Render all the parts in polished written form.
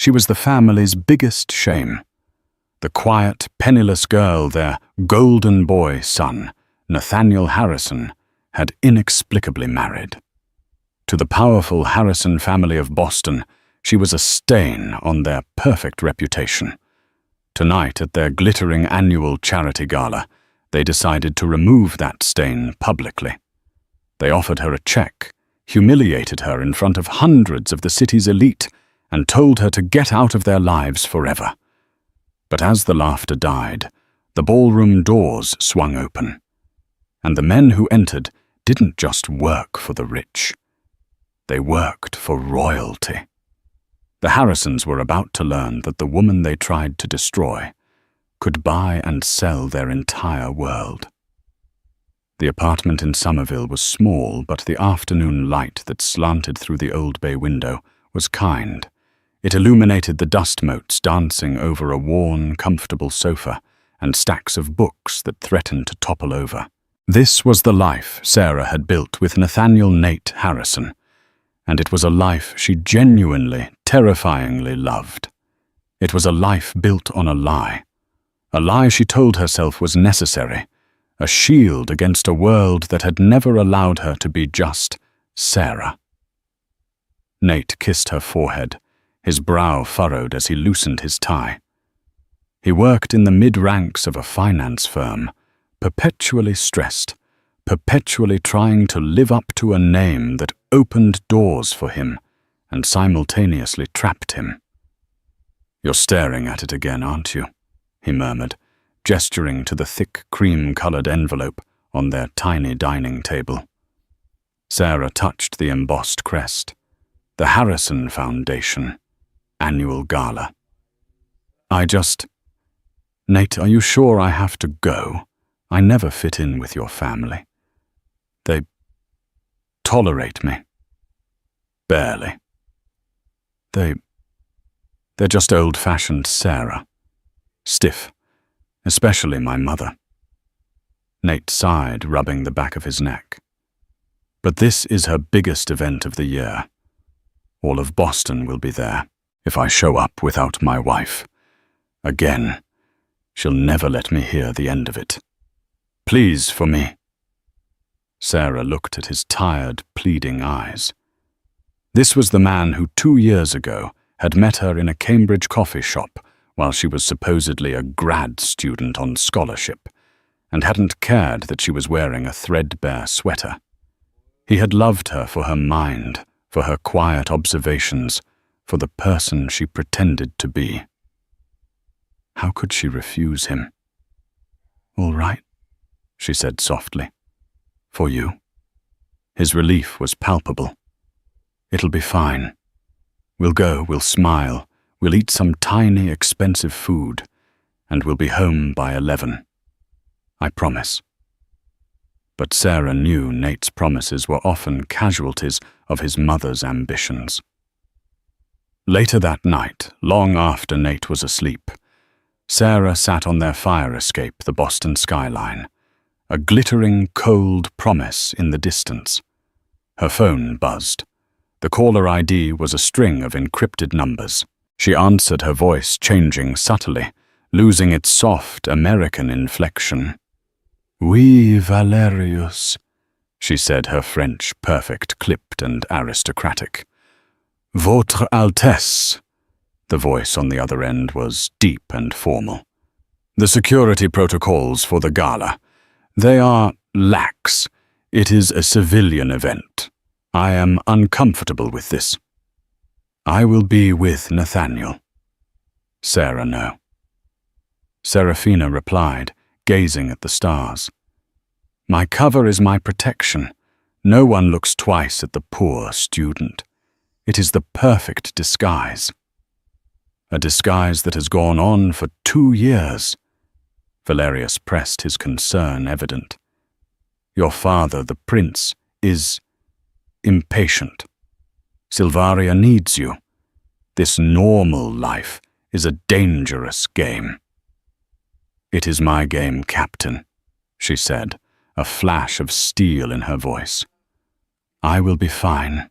She was the family's biggest shame. The quiet, penniless girl their golden boy son, Nathaniel Harrison, had inexplicably married. To the powerful Harrison family of Boston, she was a stain on their perfect reputation. Tonight, at their glittering annual charity gala, they decided to remove that stain publicly. They offered her a check, humiliated her in front of hundreds of the city's elite, and told her to get out of their lives forever. But as the laughter died, the ballroom doors swung open, and the men who entered didn't just work for the rich. They worked for royalty. The Harrisons were about to learn that the woman they tried to destroy could buy and sell their entire world. The apartment in Somerville was small, but the afternoon light that slanted through the old bay window was kind. It illuminated the dust motes dancing over a worn, comfortable sofa and stacks of books that threatened to topple over. This was the life Sarah had built with Nathaniel Nate Harrison, and it was a life she genuinely, terrifyingly loved. It was a life built on a lie she told herself was necessary, a shield against a world that had never allowed her to be just Sarah. Nate kissed her forehead, his brow furrowed as he loosened his tie. He worked in the mid-ranks of a finance firm, perpetually stressed, perpetually trying to live up to a name that opened doors for him and simultaneously trapped him. "You're staring at it again, aren't you?" he murmured, gesturing to the thick cream-colored envelope on their tiny dining table. Sarah touched the embossed crest. The Harrison Foundation Annual Gala. Nate, are you sure I have to go? I never fit in with your family. They tolerate me. Barely. They're just old-fashioned Sarah. Stiff, especially my mother. Nate sighed, rubbing the back of his neck. But this is her biggest event of the year. All of Boston will be there if I show up without my wife. Again, she'll never let me hear the end of it. Please, for me. Sarah looked at his tired, pleading eyes. This was the man who 2 years ago had met her in a Cambridge coffee shop while she was supposedly a grad student on scholarship, and hadn't cared that she was wearing a threadbare sweater. He had loved her for her mind, for her quiet observations, for the person she pretended to be. How could she refuse him? "All right," she said softly. "For you." His relief was palpable. "It'll be fine. We'll go, we'll smile, we'll eat some tiny, expensive food, and we'll be home by 11. I promise." But Sarah knew Nate's promises were often casualties of his mother's ambitions. Later that night, long after Nate was asleep, Sarah sat on their fire escape, the Boston skyline, a glittering, cold promise in the distance. Her phone buzzed. The caller ID was a string of encrypted numbers. She answered, her voice changing subtly, losing its soft American inflection. "Oui, Valerius," she said, her French perfect, clipped and aristocratic. "Votre Altesse." The voice on the other end was deep and formal. "The security protocols for the gala. They are lax. It is a civilian event. I am uncomfortable with this. I will be with Nathaniel." Sarah, no. Serafina replied, gazing at the stars. "My cover is my protection. No one looks twice at the poor student. It is the perfect disguise." "A disguise that has gone on for 2 years. Valerius pressed, his concern evident. "Your father, the prince, is impatient. Silvaria needs you. This normal life is a dangerous game." "It is my game, Captain," she said, a flash of steel in her voice. "I will be fine.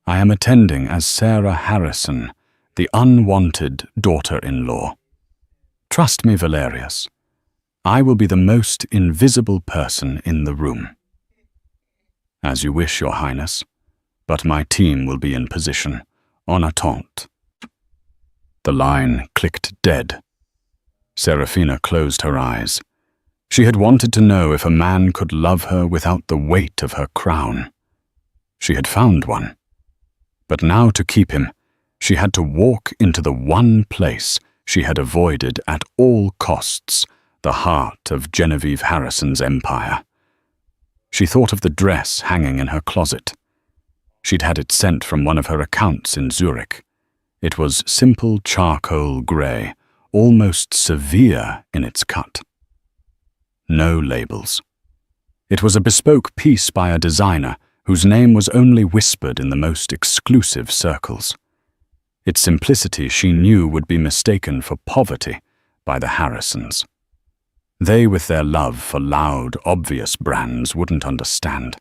I am attending as Sarah Harrison, the unwanted daughter-in-law. Trust me, Valerius. I will be the most invisible person in the room. As you wish, Your Highness, but my team will be in position, en attente. The line clicked dead. Serafina closed her eyes. She had wanted to know if a man could love her without the weight of her crown. She had found one. But now to keep him, she had to walk into the one place she had avoided at all costs, the heart of Genevieve Harrison's empire. She thought of the dress hanging in her closet. She'd had it sent from one of her accounts in Zurich. It was simple charcoal grey, almost severe in its cut. No labels. It was a bespoke piece by a designer whose name was only whispered in the most exclusive circles. Its simplicity she knew would be mistaken for poverty by the Harrisons. They, with their love for loud, obvious brands, wouldn't understand.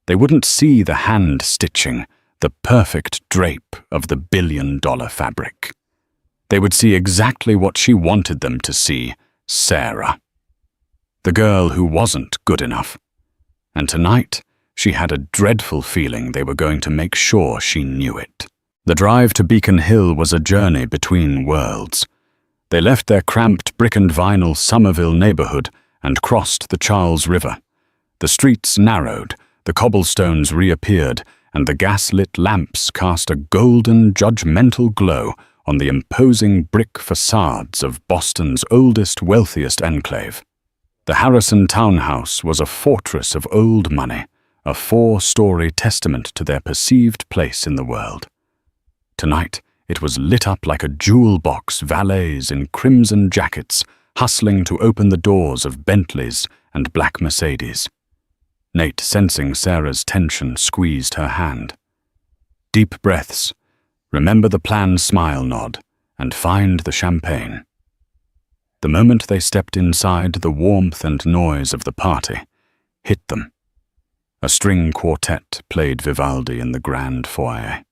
They wouldn't see the hand-stitching, the perfect drape of the billion-dollar fabric. They would see exactly what she wanted them to see, Sarah. The girl who wasn't good enough. And tonight, she had a dreadful feeling they were going to make sure she knew it. The drive to Beacon Hill was a journey between worlds. They left their cramped brick-and-vinyl Somerville neighborhood and crossed the Charles River. The streets narrowed, the cobblestones reappeared, and the gas-lit lamps cast a golden, judgmental glow on the imposing brick facades of Boston's oldest, wealthiest enclave. The Harrison townhouse was a fortress of old money, a 4-story testament to their perceived place in the world. Tonight, it was lit up like a jewel box, valets in crimson jackets hustling to open the doors of Bentleys and black Mercedes. Nate, sensing Sarah's tension, squeezed her hand. Deep breaths. Remember the planned smile nod, and find the champagne. The moment they stepped inside, the warmth and noise of the party hit them. A string quartet played Vivaldi in the grand foyer.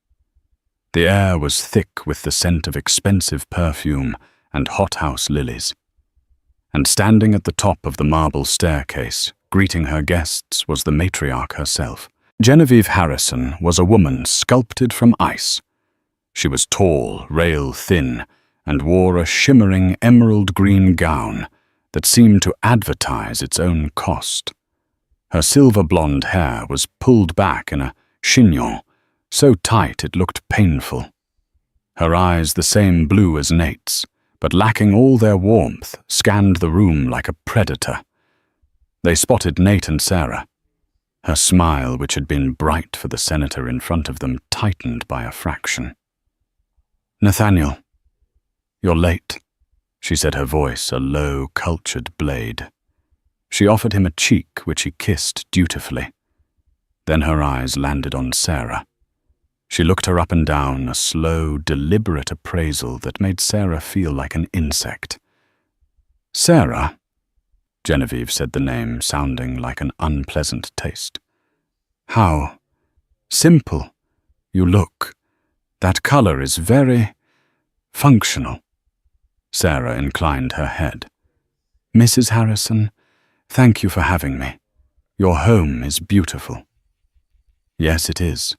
The air was thick with the scent of expensive perfume and hothouse lilies. And standing at the top of the marble staircase, greeting her guests, was the matriarch herself. Genevieve Harrison was a woman sculpted from ice. She was tall, rail-thin, and wore a shimmering emerald-green gown that seemed to advertise its own cost. Her silver-blonde hair was pulled back in a chignon, so tight it looked painful. Her eyes, the same blue as Nate's, but lacking all their warmth, scanned the room like a predator. They spotted Nate and Sarah. Her smile, which had been bright for the senator in front of them, tightened by a fraction. "Nathaniel, you're late," she said, her voice a low, cultured blade. She offered him a cheek, which he kissed dutifully. Then her eyes landed on Sarah. She looked her up and down, a slow, deliberate appraisal that made Sarah feel like an insect. "Sarah," Genevieve said the name, sounding like an unpleasant taste. "How simple you look. That color is very functional." Sarah inclined her head. "Mrs. Harrison, thank you for having me. Your home is beautiful." "Yes, it is,"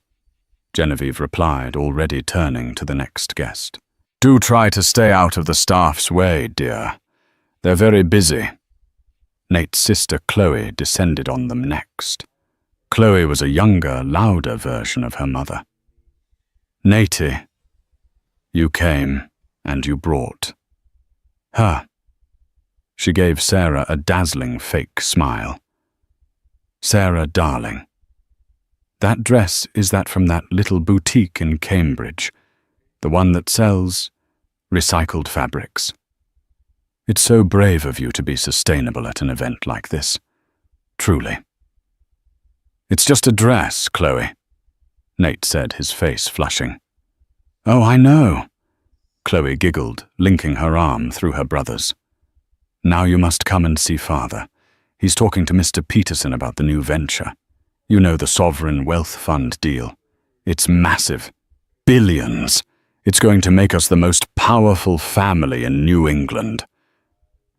Genevieve replied, already turning to the next guest. "Do try to stay out of the staff's way, dear. They're very busy." Nate's sister Chloe descended on them next. Chloe was a younger, louder version of her mother. "Natey, you came, and you brought her." She gave Sarah a dazzling fake smile. "Sarah, darling, that dress is that from that little boutique in Cambridge, the one that sells recycled fabrics. It's so brave of you to be sustainable at an event like this. Truly." "It's just a dress, Chloe," Nate said, his face flushing. "Oh, I know." Chloe giggled, linking her arm through her brother's. "Now you must come and see Father. He's talking to Mr. Peterson about the new venture. You know, the Sovereign Wealth Fund deal. It's massive. Billions. It's going to make us the most powerful family in New England."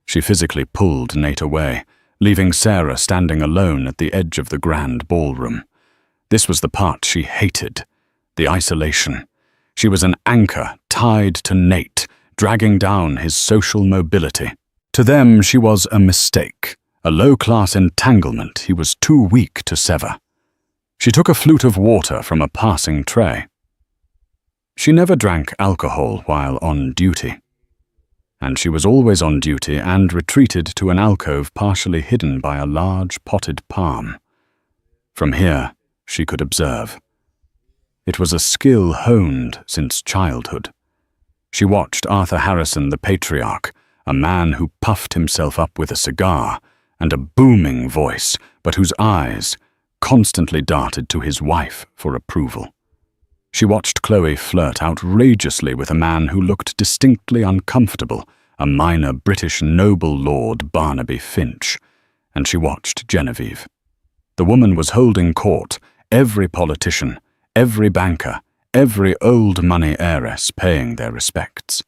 She physically pulled Nate away, leaving Sarah standing alone at the edge of the grand ballroom. This was the part she hated, the isolation. She was an anchor tied to Nate, dragging down his social mobility. To them, she was a mistake, a low-class entanglement he was too weak to sever. She took a flute of water from a passing tray. She never drank alcohol while on duty. And she was always on duty and retreated to an alcove partially hidden by a large potted palm. From here, she could observe. It was a skill honed since childhood. She watched Arthur Harrison, the patriarch, a man who puffed himself up with a cigar and a booming voice, but whose eyes constantly darted to his wife for approval. She watched Chloe flirt outrageously with a man who looked distinctly uncomfortable, a minor British noble lord Barnaby Finch, and she watched Genevieve. The woman was holding court, every politician, every banker, every old money heiress paying their respects.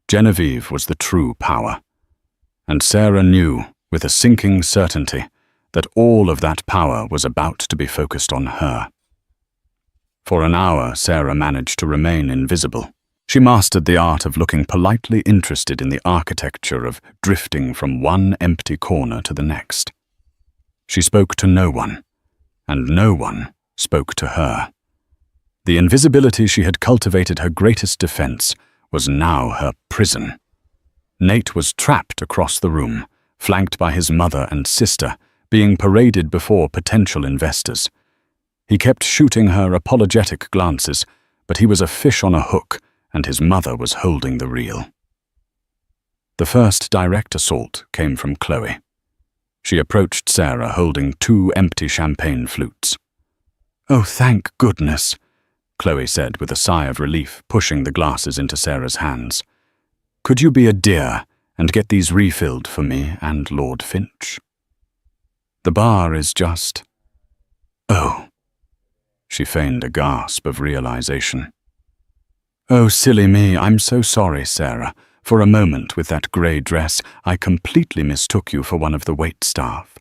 Genevieve was the true power, and Sarah knew, with a sinking certainty, that all of that power was about to be focused on her. For an hour, Sarah managed to remain invisible. She mastered the art of looking politely interested in the architecture of drifting from one empty corner to the next. She spoke to no one, and no one spoke to her. The invisibility she had cultivated her greatest defense was now her prison. Nate was trapped across the room, flanked by his mother and sister, being paraded before potential investors. He kept shooting her apologetic glances, but he was a fish on a hook, and his mother was holding the reel. The first direct assault came from Chloe. She approached Sarah holding 2 empty champagne flutes. "Oh, thank goodness," Chloe said with a sigh of relief, pushing the glasses into Sarah's hands. "Could you be a dear and get these refilled for me and Lord Finch? The bar is just—" "Oh." She feigned a gasp of realization. "Oh, silly me, I'm so sorry, Sarah. For a moment, with that grey dress, I completely mistook you for one of the waitstaff.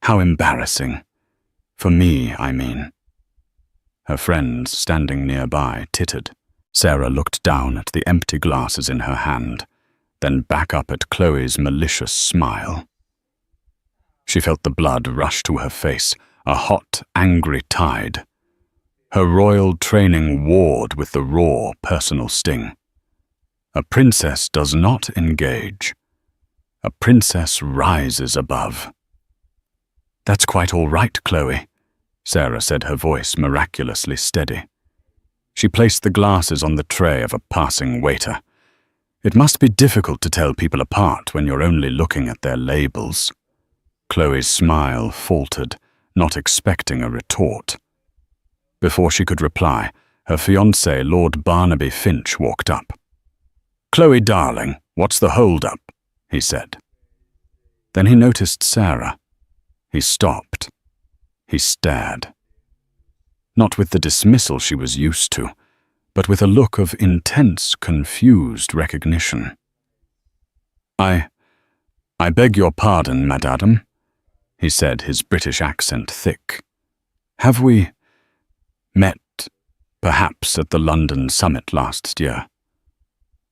How embarrassing. For me, I mean." Her friends, standing nearby, tittered. Sarah looked down at the empty glasses in her hand, then back up at Chloe's malicious smile. She felt the blood rush to her face, a hot, angry tide. Her royal training warred with the raw, personal sting. A princess does not engage. A princess rises above. "That's quite all right, Chloe," Sarah said, her voice miraculously steady. She placed the glasses on the tray of a passing waiter. "It must be difficult to tell people apart when you're only looking at their labels." Chloe's smile faltered, not expecting a retort. Before she could reply, her fiancé, Lord Barnaby Finch, walked up. "Chloe, darling, what's the hold-up?" he said. Then he noticed Sarah. He stopped. He stared. Not with the dismissal she was used to, but with a look of intense, confused recognition. I beg your pardon, madame," he said, his British accent thick. "Have we met, perhaps at the London summit last year?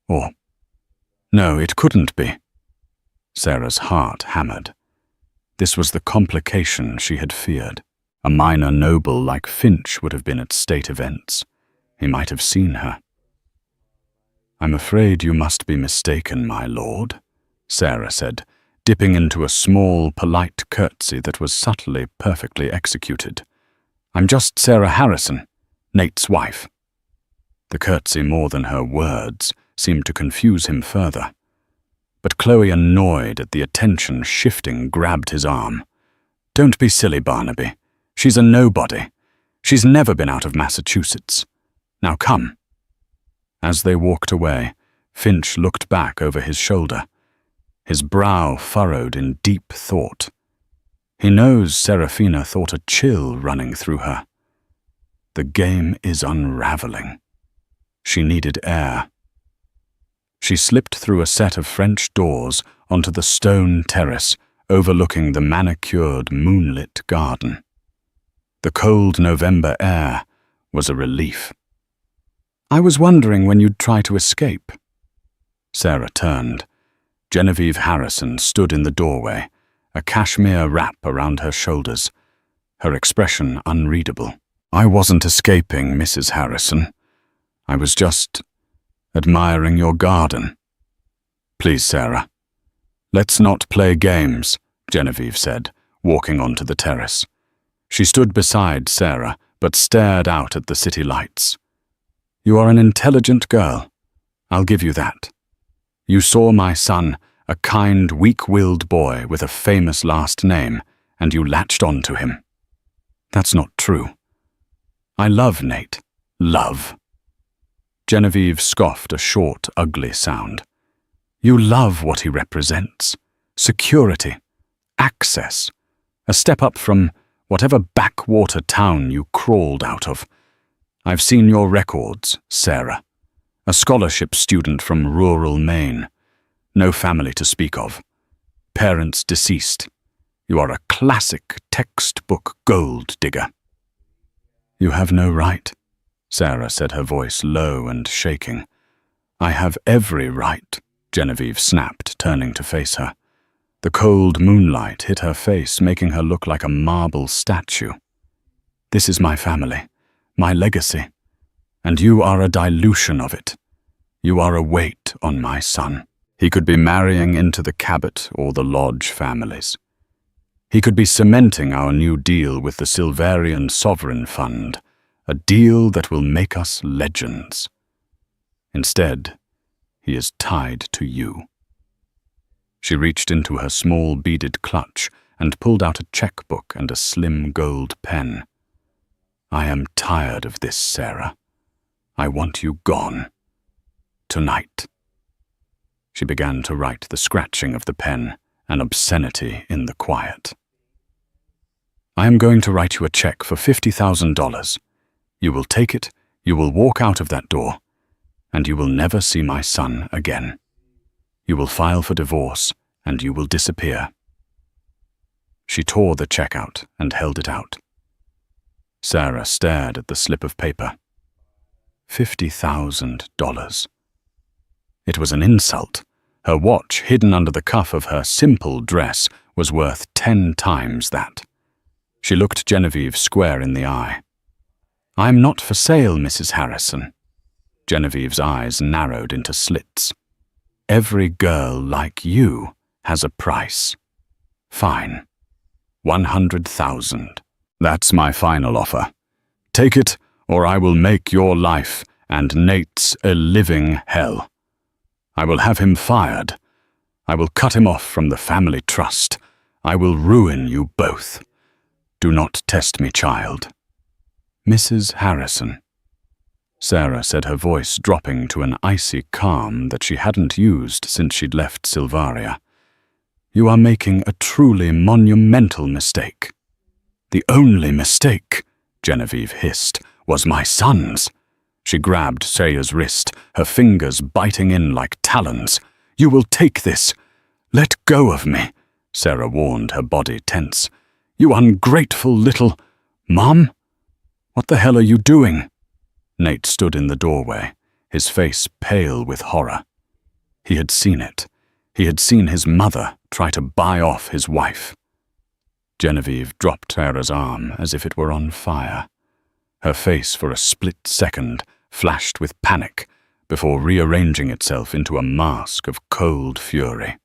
Or, no, it couldn't be." Sarah's heart hammered. This was the complication she had feared. A minor noble like Finch would have been at state events. He might have seen her. "I'm afraid you must be mistaken, my lord," Sarah said, dipping into a small, polite curtsy that was subtly, perfectly executed. "I'm just Sarah Harrison, Nate's wife." The curtsy, more than her words, seemed to confuse him further. But Chloe, annoyed at the attention shifting, grabbed his arm. "Don't be silly, Barnaby. She's a nobody. She's never been out of Massachusetts. Now come." As they walked away, Finch looked back over his shoulder, his brow furrowed in deep thought. He knows Serafina thought a chill running through her. The game is unraveling. She needed air. She slipped through a set of French doors onto the stone terrace overlooking the manicured, moonlit garden. The cold November air was a relief. "I was wondering when you'd try to escape." Sarah turned. Genevieve Harrison stood in the doorway, a cashmere wrap around her shoulders, her expression unreadable. "I wasn't escaping, Mrs. Harrison. I was just admiring your garden." "Please, Sarah. Let's not play games," Genevieve said, walking onto the terrace. She stood beside Sarah, but stared out at the city lights. "You are an intelligent girl. I'll give you that. You saw my son, a kind, weak-willed boy with a famous last name, and you latched on to him. That's not true. I love Nate. Love." Genevieve scoffed a short, ugly sound. "You love what he represents. Security. Access. A step up from whatever backwater town you crawled out of. I've seen your records, Sarah. A scholarship student from rural Maine. No family to speak of. Parents deceased. You are a classic textbook gold digger." "You have no right," Sarah said, her voice low and shaking. "I have every right," Genevieve snapped, turning to face her. The cold moonlight hit her face, making her look like a marble statue. "This is my family, my legacy, and you are a dilution of it. You are a weight on my son. He could be marrying into the Cabot or the Lodge families. He could be cementing our new deal with the Silverian Sovereign Fund, a deal that will make us legends. Instead, he is tied to you." She reached into her small beaded clutch and pulled out a checkbook and a slim gold pen. "I am tired of this, Sarah. I want you gone. Tonight." She began to write the scratching of the pen, an obscenity in the quiet. "I am going to write you a check for $50,000. You will take it, you will walk out of that door, and you will never see my son again. You will file for divorce, and you will disappear." She tore the check out and held it out. Sarah stared at the slip of paper. $50,000. It was an insult. Her watch, hidden under the cuff of her simple dress, was worth 10 times that. She looked Genevieve square in the eye. "I'm not for sale, Mrs. Harrison." Genevieve's eyes narrowed into slits. "Every girl like you has a price. Fine. 100,000. That's my final offer. Take it, or I will make your life and Nate's a living hell. I will have him fired. I will cut him off from the family trust. I will ruin you both. Do not test me, child." "Mrs. Harrison," Sarah said, her voice dropping to an icy calm that she hadn't used since she'd left Silvaria. "You are making a truly monumental mistake." "The only mistake," Genevieve hissed, "was my son's." She grabbed Saya's wrist, her fingers biting in like talons. "You will take this. Let go of me," Sarah warned, her body tense. "You ungrateful little—" "Mom? What the hell are you doing?" Nate stood in the doorway, his face pale with horror. He had seen it. He had seen his mother try to buy off his wife. Genevieve dropped Sarah's arm as if it were on fire. Her face, for a split second, flashed with panic before rearranging itself into a mask of cold fury.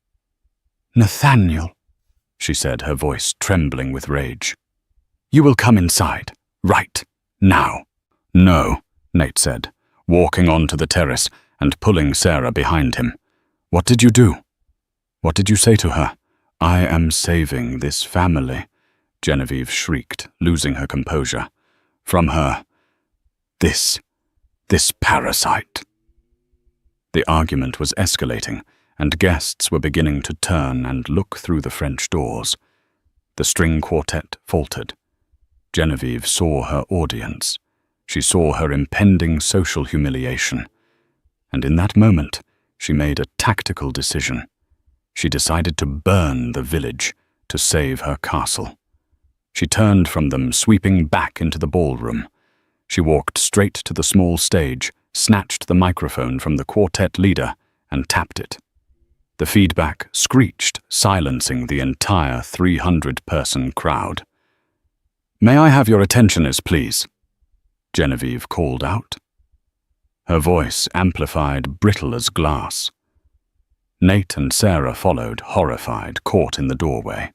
"Nathaniel," she said, her voice trembling with rage. "You will come inside, right now." "No," Nate said, walking onto the terrace and pulling Sarah behind him. "What did you do? What did you say to her?" "I am saving this family," Genevieve shrieked, losing her composure. "From her. This parasite." The argument was escalating, and guests were beginning to turn and look through the French doors. The string quartet faltered. Genevieve saw her audience. She saw her impending social humiliation, and in that moment, she made a tactical decision. She decided to burn the village to save her castle. She turned from them, sweeping back into the ballroom. She walked straight to the small stage, snatched the microphone from the quartet leader, and tapped it. The feedback screeched, silencing the entire 300-person crowd. "May I have your attentioners, please?" Genevieve called out. Her voice amplified, brittle as glass. Nate and Sarah followed, horrified, caught in the doorway.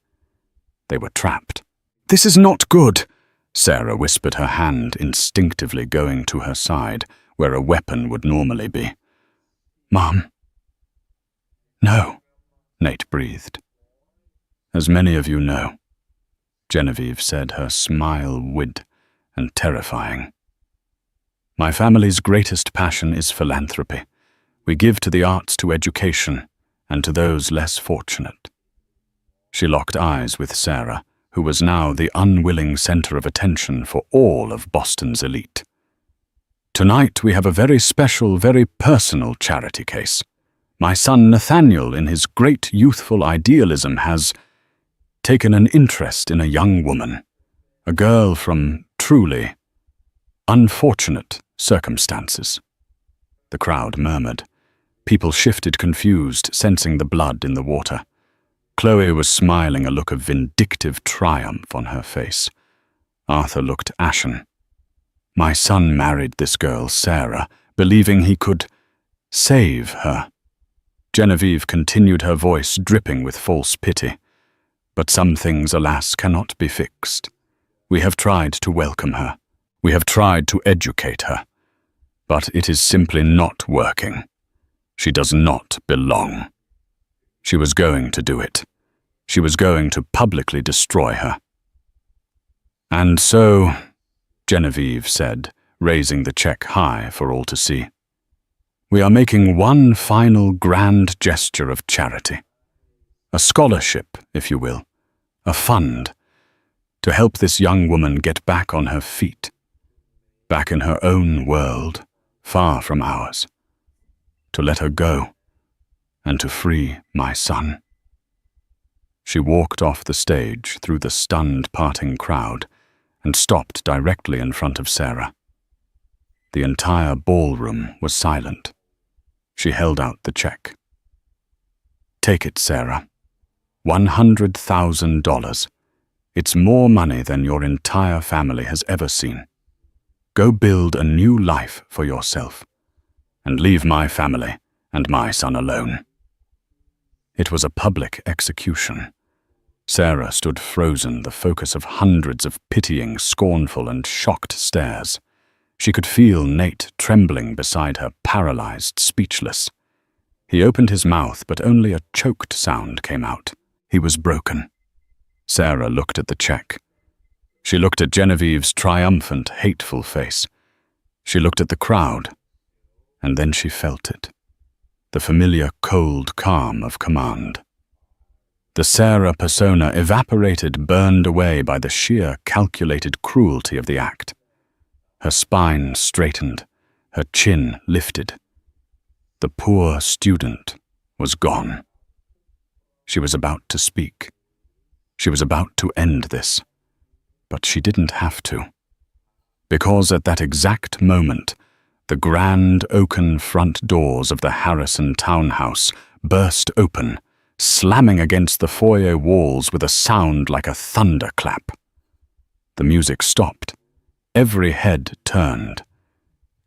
They were trapped. "This is not good," Sarah whispered, her hand instinctively going to her side, where a weapon would normally be. "Mom." "No," Nate breathed. "As many of you know," Genevieve said, her smile wide and terrifying. "My family's greatest passion is philanthropy. We give to the arts, to education, and to those less fortunate." She locked eyes with Sarah, who was now the unwilling center of attention for all of Boston's elite. "Tonight we have a very special, very personal charity case. My son Nathaniel, in his great youthful idealism, has taken an interest in a young woman, a girl from truly unfortunate circumstances." The crowd murmured. People shifted confused, sensing the blood in the water. Chloe was smiling, a look of vindictive triumph on her face. Arthur looked ashen. "My son married this girl, Sarah, believing he could save her." Genevieve continued, her voice dripping with false pity. "But some things, alas, cannot be fixed. We have tried to welcome her. We have tried to educate her. But it is simply not working. She does not belong. She was going to do it. She was going to publicly destroy her." "And so," Genevieve said, raising the check high for all to see, "we are making one final grand gesture of charity. A scholarship, if you will, a fund, to help this young woman get back on her feet, back in her own world, far from ours, to let her go, and to free my son." She walked off the stage through the stunned parting crowd and stopped directly in front of Sarah. The entire ballroom was silent. She held out the check. "Take it, Sarah. $100,000. It's more money than your entire family has ever seen. Go build a new life for yourself, and leave my family and my son alone." It was a public execution. Sarah stood frozen, the focus of hundreds of pitying, scornful, and shocked stares. She could feel Nate trembling beside her, paralyzed, speechless. He opened his mouth, but only a choked sound came out. He was broken. Sarah looked at the check. She looked at Genevieve's triumphant, hateful face. She looked at the crowd, and then she felt it. The familiar cold calm of command. The Sarah persona evaporated, burned away by the sheer, calculated cruelty of the act. Her spine straightened, her chin lifted. The poor student was gone. She was about to speak. She was about to end this. But she didn't have to. Because at that exact moment, the grand oaken front doors of the Harrison townhouse burst open, slamming against the foyer walls with a sound like a thunderclap. The music stopped. Every head turned,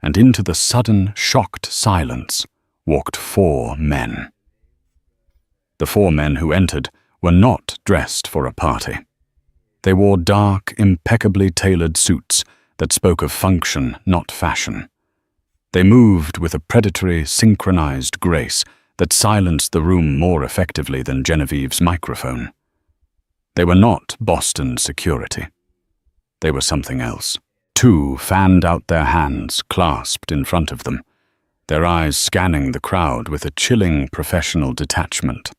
and into the sudden, shocked silence walked 4 men. The 4 men who entered were not dressed for a party. They wore dark, impeccably tailored suits that spoke of function, not fashion. They moved with a predatory, synchronized grace that silenced the room more effectively than Genevieve's microphone. They were not Boston security. They were something else. 2 fanned out their hands, clasped in front of them, their eyes scanning the crowd with a chilling professional detachment.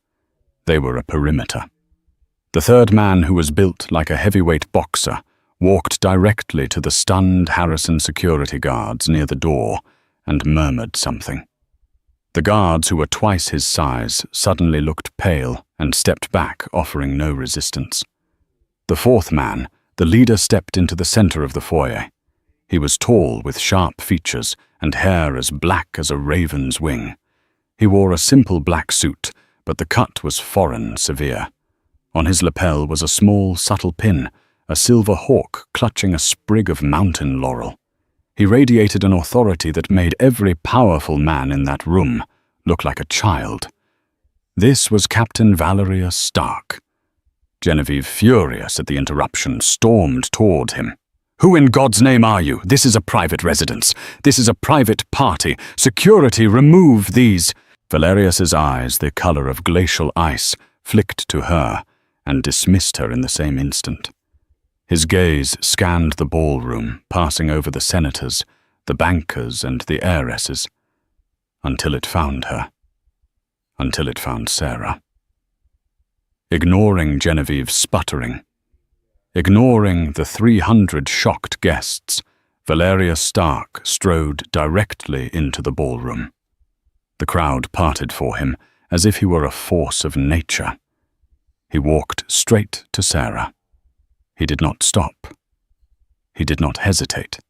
They were a perimeter. The 3rd man, who was built like a heavyweight boxer, walked directly to the stunned Harrison security guards near the door and murmured something. The guards, who were twice his size, suddenly looked pale and stepped back, offering no resistance. The fourth man, the leader, stepped into the center of the foyer. He was tall, with sharp features and hair as black as a raven's wing. He wore a simple black suit, but the cut was foreign severe. On his lapel was a small, subtle pin, a silver hawk clutching a sprig of mountain laurel. He radiated an authority that made every powerful man in that room look like a child. This was Captain Valerius Stark. Genevieve, furious at the interruption, stormed toward him. "Who in God's name are you? This is a private residence. This is a private party. Security, remove these." Valerius's eyes, the color of glacial ice, flicked to her and dismissed her in the same instant. His gaze scanned the ballroom, passing over the senators, the bankers, and the heiresses, until it found her. Until it found Sarah. Ignoring Genevieve's sputtering, ignoring the 300 shocked guests, Valerius Stark strode directly into the ballroom. The crowd parted for him as if he were a force of nature. He walked straight to Sarah. He did not stop. He did not hesitate.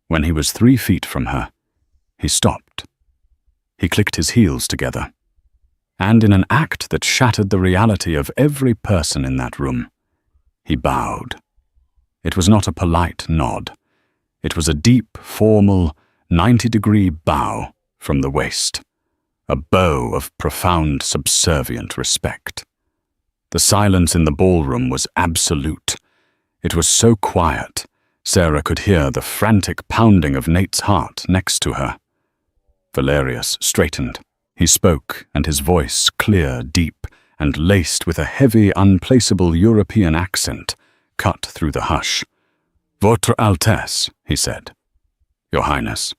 When he was 3 feet from her, he stopped. He clicked his heels together, and in an act that shattered the reality of every person in that room, he bowed. It was not a polite nod. It was a deep, formal, 90-degree bow from the waist, a bow of profound, subservient respect. The silence in the ballroom was absolute. It was so quiet, Sarah could hear the frantic pounding of Nate's heart next to her. Valerius straightened. He spoke, and his voice, clear, deep, and laced with a heavy, unplaceable European accent, cut through the hush. "Votre Altesse," he said. "Your Highness."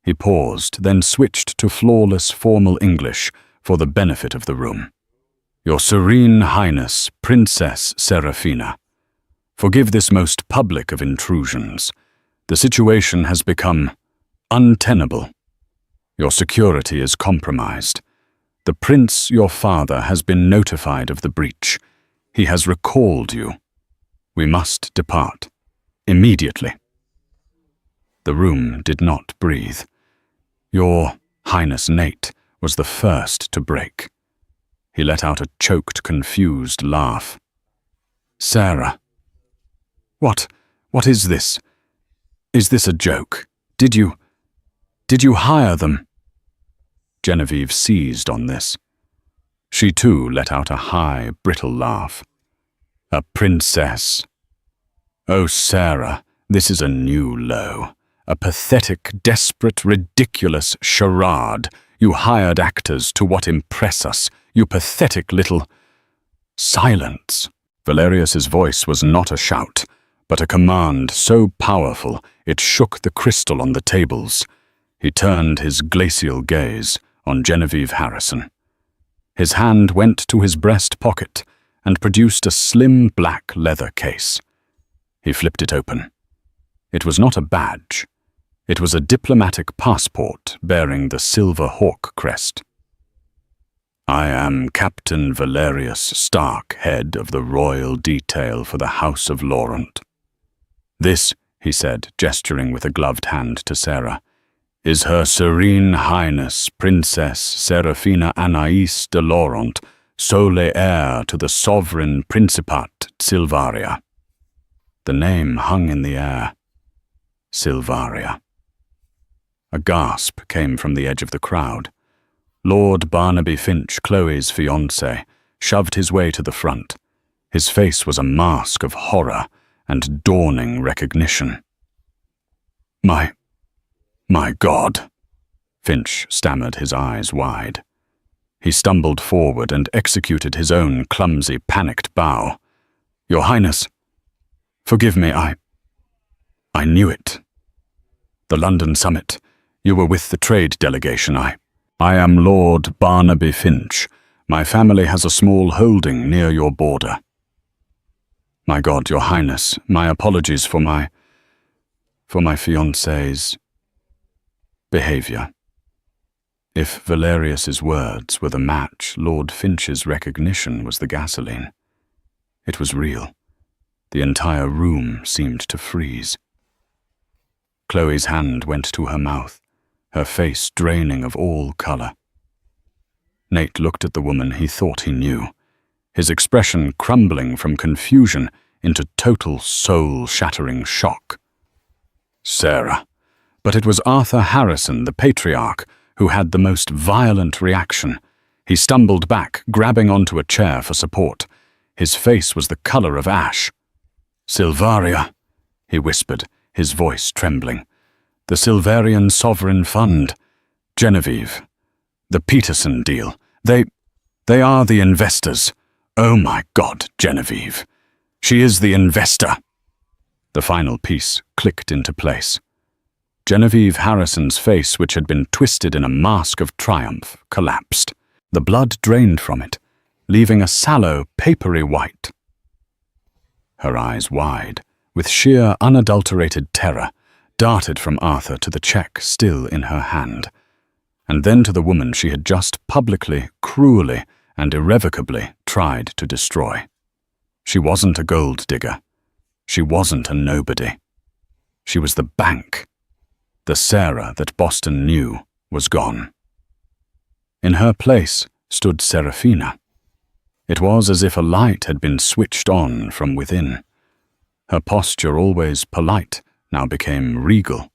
He paused, then switched to flawless, formal English for the benefit of the room. "Your Serene Highness, Princess Serafina. Forgive this most public of intrusions. The situation has become untenable. Your security is compromised. The prince, your father, has been notified of the breach. He has recalled you. We must depart. Immediately." The room did not breathe. Your Highness Nate was the first to break. He let out a choked, confused laugh. "Sarah. What is this? Is this a joke? Did you hire them?" Genevieve seized on this. She too let out a high, brittle laugh. "A princess. Oh, Sarah, this is a new low. A pathetic, desperate, ridiculous charade. You hired actors to what impress us. You pathetic little—" "Silence!" Valerius's voice was not a shout, but a command so powerful it shook the crystal on the tables. He turned his glacial gaze on Genevieve Harrison. His hand went to his breast pocket and produced a slim black leather case. He flipped it open. It was not a badge. It was a diplomatic passport bearing the silver hawk crest. "I am Captain Valerius Stark, head of the royal detail for the House of Laurent. This," he said, gesturing with a gloved hand to Sarah, "is Her Serene Highness Princess Serafina Anaïs de Laurent, sole heir to the sovereign Principat Silvaria." The name hung in the air. Silvaria. A gasp came from the edge of the crowd. Lord Barnaby Finch, Chloe's fiancé, shoved his way to the front. His face was a mask of horror and dawning recognition. My God," Finch stammered, his eyes wide. He stumbled forward and executed his own clumsy, panicked bow. "Your Highness, forgive me, I knew it. The London summit. You were with the trade delegation. I am Lord Barnaby Finch. My family has a small holding near your border." My God, Your Highness, my apologies for my fiancé's behavior. If Valerius's words were the match, Lord Finch's recognition was the gasoline. It was real. The entire room seemed to freeze. Chloe's hand went to her mouth, her face draining of all color. Nate looked at the woman he thought he knew, his expression crumbling from confusion into total soul-shattering shock. Sarah. But it was Arthur Harrison, the patriarch, who had the most violent reaction. He stumbled back, grabbing onto a chair for support. His face was the color of ash. "Silvaria," he whispered, his voice trembling. "The Silverian Sovereign Fund. Genevieve. The Peterson deal. They are the investors. Oh my God, Genevieve. She is the investor." The final piece clicked into place. Genevieve Harrison's face, which had been twisted in a mask of triumph, collapsed. The blood drained from it, leaving a sallow, papery white. Her eyes wide, with sheer, unadulterated terror, darted from Arthur to the check still in her hand, and then to the woman she had just publicly, cruelly, and irrevocably tried to destroy. She wasn't a gold digger. She wasn't a nobody. She was the bank. The Sarah that Boston knew was gone. In her place stood Serafina. It was as if a light had been switched on from within. Her posture, always polite, now became regal.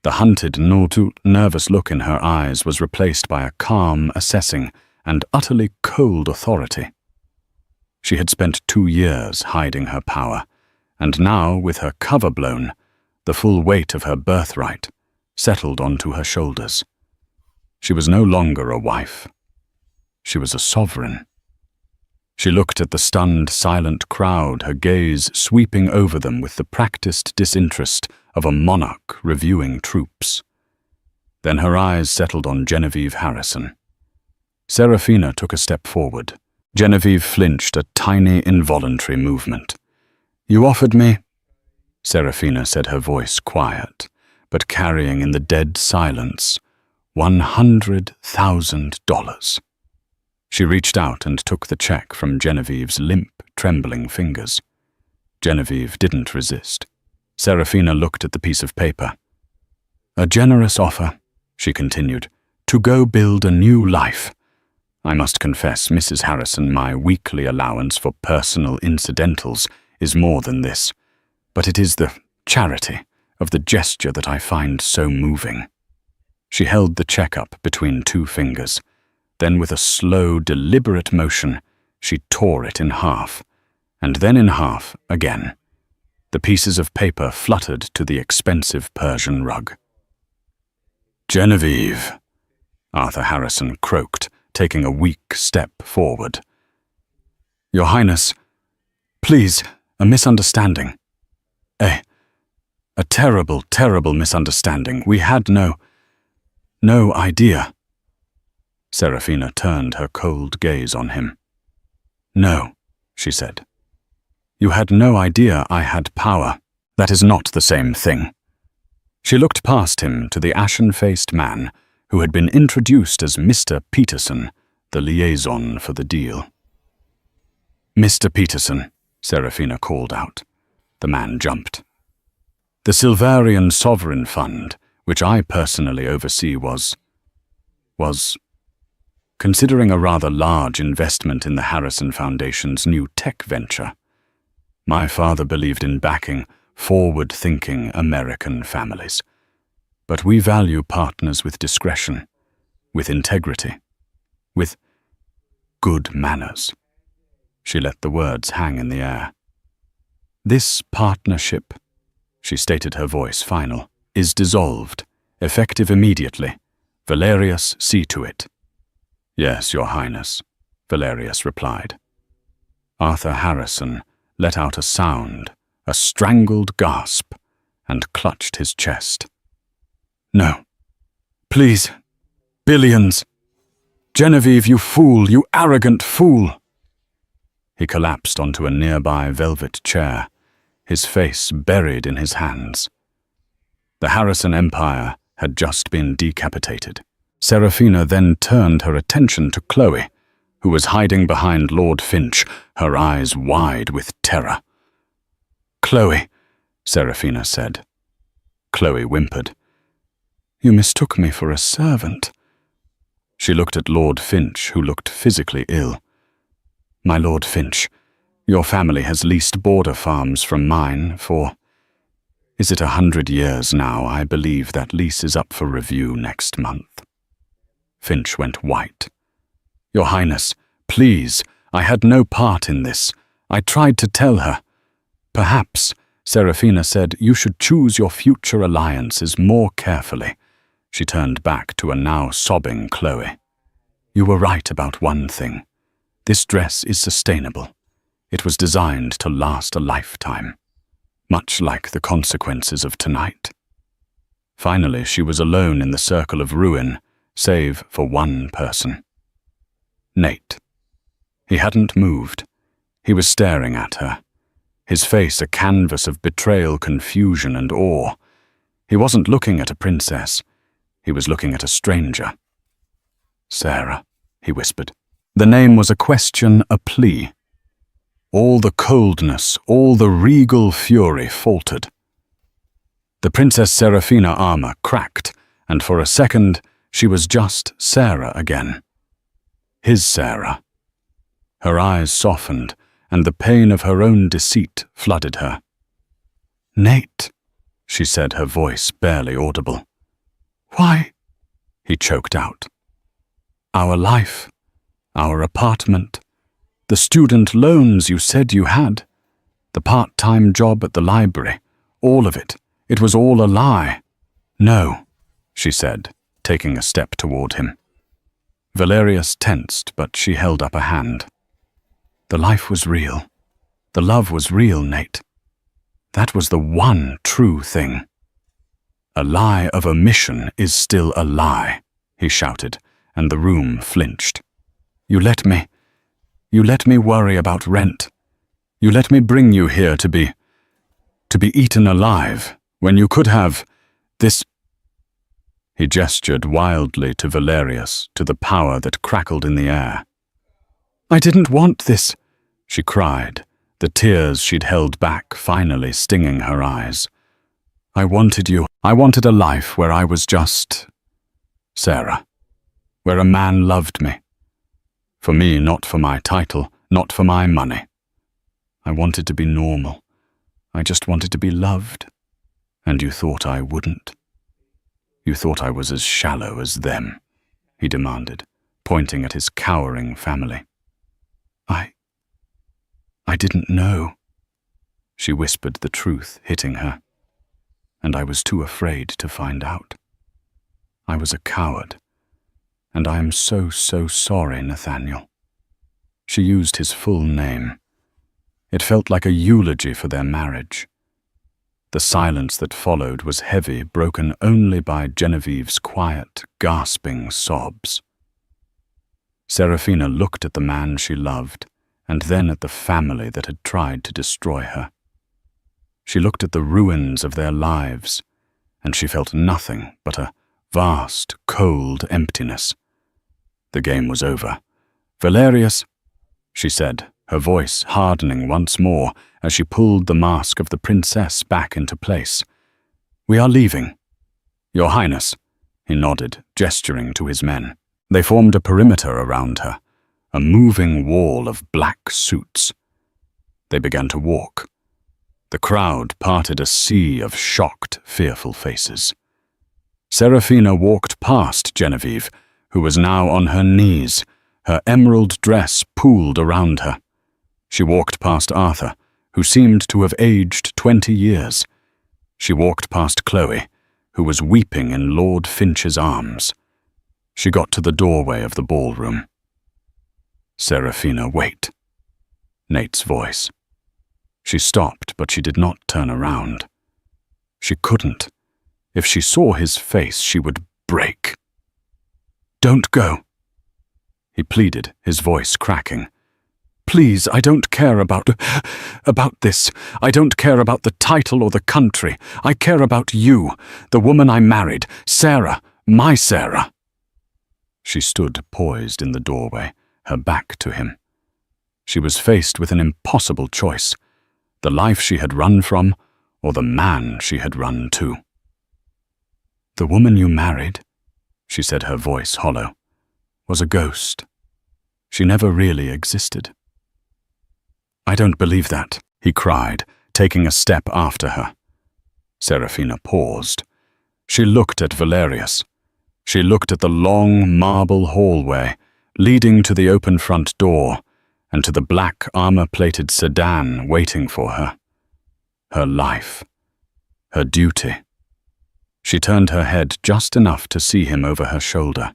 The hunted, nervous look in her eyes was replaced by a calm, assessing, and utterly cold authority. She had spent 2 years hiding her power, and now, with her cover blown, the full weight of her birthright settled onto her shoulders. She was no longer a wife. She was a sovereign. She looked at the stunned, silent crowd, her gaze sweeping over them with the practiced disinterest of a monarch reviewing troops. Then her eyes settled on Genevieve Harrison. Serafina took a step forward. Genevieve flinched, a tiny, involuntary movement. "You offered me," Serafina said, her voice quiet, but carrying in the dead silence, $100,000. She reached out and took the check from Genevieve's limp, trembling fingers. Genevieve didn't resist. Serafina looked at the piece of paper. "A generous offer," she continued, "to go build a new life. I must confess, Mrs. Harrison, my weekly allowance for personal incidentals is more than this, but it is the charity of the gesture that I find so moving." She held the check up between 2 fingers. Then with a slow, deliberate motion, she tore it in half, and then in half again. The pieces of paper fluttered to the expensive Persian rug. "Genevieve," Arthur Harrison croaked, taking a weak step forward. "Your Highness, please, a misunderstanding. A terrible, terrible misunderstanding. We had no idea." Serafina turned her cold gaze on him. "No," she said. "You had no idea I had power. That is not the same thing." She looked past him to the ashen-faced man who had been introduced as Mr. Peterson, the liaison for the deal. "Mr. Peterson," Serafina called out. The man jumped. "The Silverian Sovereign Fund, which I personally oversee, was considering a rather large investment in the Harrison Foundation's new tech venture. My father believed in backing forward-thinking American families. But we value partners with discretion, with integrity, with good manners." She let the words hang in the air. "This partnership," she stated, her voice final, "is dissolved, effective immediately. Valerius, see to it." "Yes, Your Highness," Valerius replied. Arthur Harrison let out a sound, a strangled gasp, and clutched his chest. "No. Please. Billions. Genevieve, you fool, you arrogant fool." He collapsed onto a nearby velvet chair, his face buried in his hands. The Harrison Empire had just been decapitated. Serafina then turned her attention to Chloe, who was hiding behind Lord Finch, her eyes wide with terror. "Chloe," Serafina said. Chloe whimpered. "You mistook me for a servant." She looked at Lord Finch, who looked physically ill. "My Lord Finch, your family has leased border farms from mine for... Is it 100 years now? I believe that lease is up for review next month." Finch went white. "Your Highness, please, I had no part in this. I tried to tell her. Perhaps," Serafina said, "you should choose your future alliances more carefully." She turned back to a now sobbing Chloe. "You were right about one thing. This dress is sustainable. It was designed to last a lifetime, much like the consequences of tonight." Finally, she was alone in the circle of ruin, save for one person. Nate. He hadn't moved. He was staring at her, his face a canvas of betrayal, confusion, and awe. He wasn't looking at a princess. He was looking at a stranger. "Sarah," he whispered. The name was a question, a plea. All the coldness, all the regal fury faltered. The Princess Serafina armor cracked, and for a second she was just Sarah again. His Sarah. Her eyes softened, and the pain of her own deceit flooded her. "Nate," she said, her voice barely audible. "Why?" he choked out. "Our life, our apartment, the student loans you said you had, the part-time job at the library, all of it. It was all a lie." "No," she said, taking a step toward him. Valerius tensed, but she held up a hand. "The life was real. The love was real, Nate. That was the one true thing." "A lie of omission is still a lie," he shouted, and the room flinched. You let me worry about rent. You let me bring you here to be eaten alive, when you could have this." He gestured wildly to Valerius, to the power that crackled in the air. "I didn't want this," she cried, the tears she'd held back finally stinging her eyes. "I wanted you. I wanted a life where I was just Sarah, where a man loved me. For me, not for my title, not for my money. I wanted to be normal. I just wanted to be loved. And you thought I wouldn't. You thought I was as shallow as them," he demanded, pointing at his cowering family. I didn't know." She whispered the truth, hitting her. "And I was too afraid to find out. I was a coward. And I am so sorry, Nathaniel." She used his full name. It felt like a eulogy for their marriage. The silence that followed was heavy, broken only by Genevieve's quiet, gasping sobs. Serafina looked at the man she loved, and then at the family that had tried to destroy her. She looked at the ruins of their lives, and she felt nothing but a vast, cold emptiness. The game was over. "Valerius," she said, her voice hardening once more as she pulled the mask of the princess back into place. "We are leaving." "Your Highness," he nodded, gesturing to his men. They formed a perimeter around her, a moving wall of black suits. They began to walk. The crowd parted a sea of shocked, fearful faces. Serafina walked past Genevieve, who was now on her knees, her emerald dress pooled around her. She walked past Arthur, who seemed to have aged 20 years. She walked past Chloe, who was weeping in Lord Finch's arms. She got to the doorway of the ballroom. "Serafina, wait." Nate's voice. She stopped, but she did not turn around. She couldn't. If she saw his face, she would break. "Don't go," he pleaded, his voice cracking. Please, I don't care about this. I don't care about the title or the country. I care about you, the woman I married, Sarah, my Sarah." She stood poised in the doorway, her back to him. She was faced with an impossible choice: the life she had run from, or the man she had run to. "The woman you married," she said, her voice hollow, "was a ghost. She never really existed." "I don't believe that," he cried, taking a step after her. Serafina paused. She looked at Valerius. She looked at the long marble hallway leading to the open front door and to the black armor-plated sedan waiting for her. Her life. Her duty. She turned her head just enough to see him over her shoulder.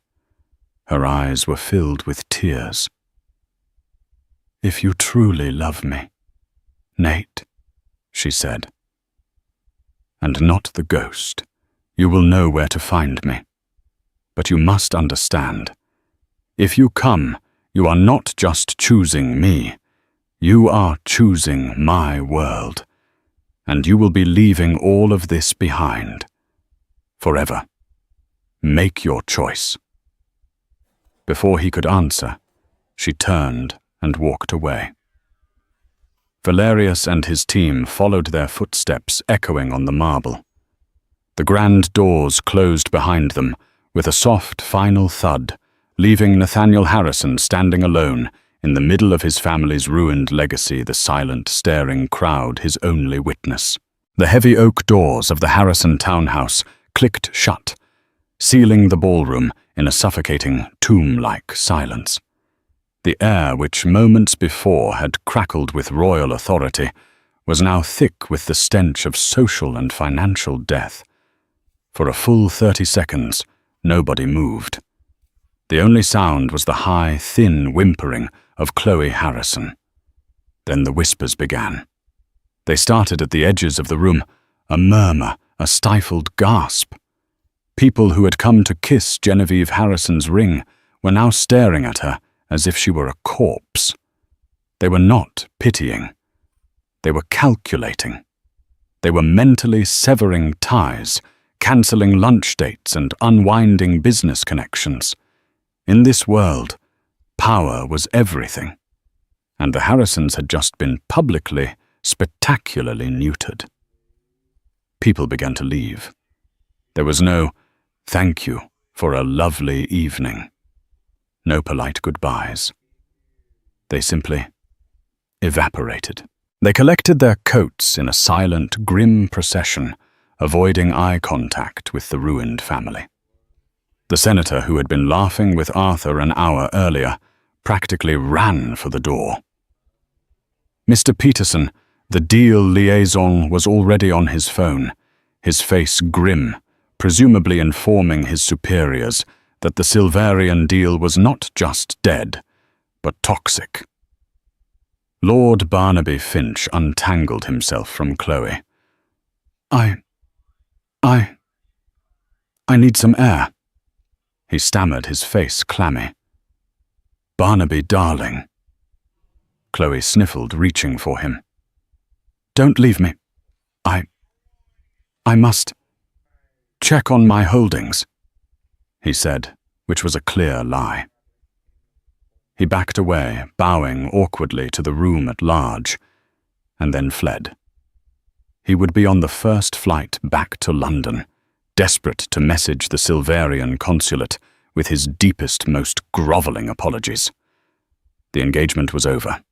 Her eyes were filled with tears. "If you truly love me, Nate," she said, "and not the ghost, you will know where to find me. But you must understand, if you come, you are not just choosing me, you are choosing my world, and you will be leaving all of this behind. Forever. Make your choice." Before he could answer, she turned and walked away. Valerius and his team followed their footsteps echoing on the marble. The grand doors closed behind them with a soft final thud, leaving Nathaniel Harrison standing alone in the middle of his family's ruined legacy, the silent, staring crowd his only witness. The heavy oak doors of the Harrison townhouse clicked shut, sealing the ballroom in a suffocating, tomb-like silence. The air, which moments before had crackled with royal authority, was now thick with the stench of social and financial death. For a full 30 seconds, nobody moved. The only sound was the high, thin whimpering of Chloe Harrison. Then the whispers began. They started at the edges of the room, a murmur, a stifled gasp. People who had come to kiss Genevieve Harrison's ring were now staring at her as if she were a corpse. They were not pitying. They were calculating. They were mentally severing ties, cancelling lunch dates and unwinding business connections. In this world, power was everything, and the Harrisons had just been publicly, spectacularly neutered. People began to leave. There was no "thank you for a lovely evening," no polite goodbyes. They simply evaporated. They collected their coats in a silent, grim procession, avoiding eye contact with the ruined family. The senator, who had been laughing with Arthur an hour earlier, practically ran for the door. Mr. Peterson, the deal liaison, was already on his phone, his face grim, presumably informing his superiors that the Silverian deal was not just dead, but toxic. Lord Barnaby Finch untangled himself from Chloe. I need some air," he stammered, his face clammy. "Barnaby, darling." Chloe sniffled, reaching for him. "Don't leave me. I must check on my holdings," he said, which was a clear lie. He backed away, bowing awkwardly to the room at large, and then fled. He would be on the first flight back to London, desperate to message the Silverian consulate with his deepest, most grovelling apologies. The engagement was over.